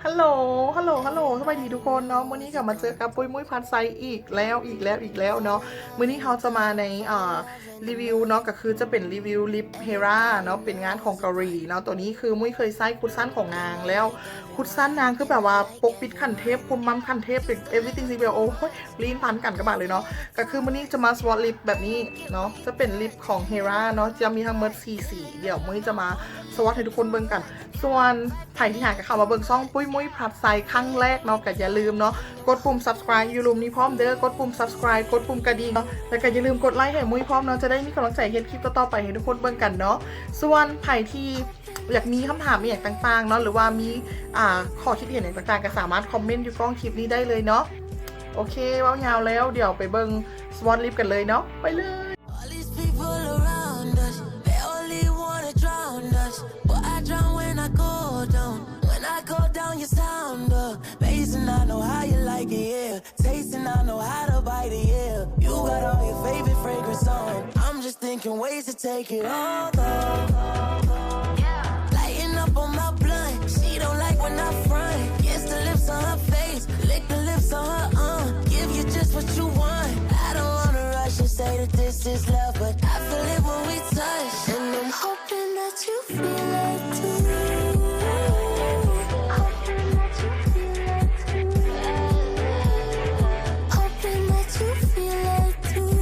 ฮัลโหลสวัสดีทุกคนเนาะมื้อนี้กลับมาเจอกับปุ้ยมุ้ยพันไซอีกแล้วเนาะมื้อนี้เขาจะมาในรีวิวเนาะก็คือจะเป็นรีวิวลิปเฮราเนาะเป็นงานของเกาหลีเนาะตัวนี้คือมุ้ยเคยใส่คุชชั่นของนางแล้วคุชชั่นนางคือแบบว่าปกปิดขันเทพคุมมัมขันเทพเป็น everything ซีเบลโอ้ยลีนพันกันกระบะเลยเนาะก็คือมื้อนี้จะมาสวอตลิปแบบนี้เนาะจะเป็นลิปของเฮราเนาะจะมีทั้งหมด4สีเดี๋ยวมุ้ยจะมาสวอตให้ทุกคนเบิ่งกัน ส่วนใครที่หากเข้ามาเบิ่งซ่องปุ้ยมุ้ยพลัดไซครั้งแรกเนาะก็อย่าลืมเนาะกดปุ่ม subscribe อยู่ลุมนี้พร้อมเด้อกดปุ่ม subscribe กดปุ่มกระดิ่งเนาะแล้วก็อย่าลืมกดไลค์ให้มุ้ยพร้อมเนาะจะได้มีกำลังใจเฮ็ดคลิปต่อๆไปให้ทุกคนเบิ่งกันเนาะส่วนใครที่อยากมีคำถามอย่างต่างๆเนาะหรือว่ามีข้อคิดเห็นอย่างต่างๆก็สามารถคอมเมนต์อยู่กล้องคลิปนี้ได้เลยเนาะโอเคเว้ายาวแล้วเดี๋ยวไปเบิ่งสวอตลิปกันเลยเนาะไปเลย All these people around us, they only wanna drown us. But I drown when I go down. When I go down, you sound up. Basing, I know how you like it, yeah. Tasting, I know how to bite it, yeah. You got all your favorite fragrance on. I'm just thinking ways to take it all though. Lighting up on my blunt. She don't like when I front. Kiss the lips on her face, lick the lips on her give you just what you want. I don't wanna rush and say that this is love, but I feel it when we touch. And I'm hoping that you feel it too. Hoping that you feel it too. Hoping that you feel it too.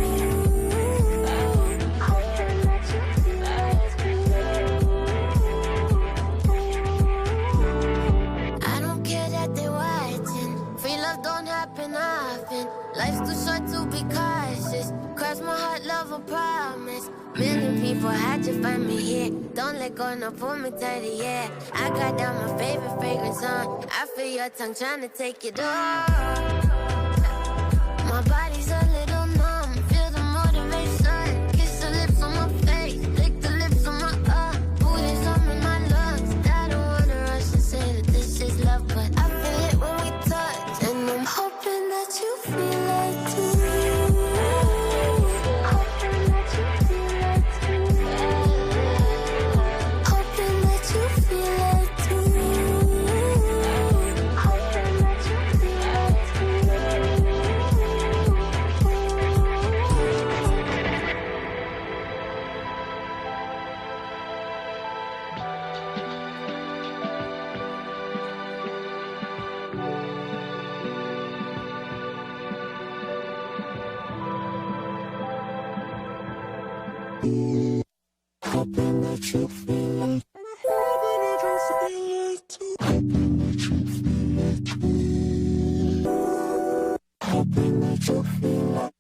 Hoping that you feel it too. I don't care that they watching. Free love don't happen often. Life's too short to be cautious. Cross my heart, love a promise. Many people had to find me here. Don't let go, no pull me tighter, yeah. I got down my favorite fragrance on. I feel your tongue trying to take it off. My body's a little numb. Feel the motivation. Kiss the lips on my face. Lick the lips on my booty's on in my lungs. I don't wanna rush and say that this is love, but I feel it when we touch. And I'm hoping that you feel it too. Hoping that you feel it too. Hoping that you feel it too. Hoping that you Hoping that you feel it. Hoping that you feel it too. Hoping that you feel it too. Hoping that you feel it.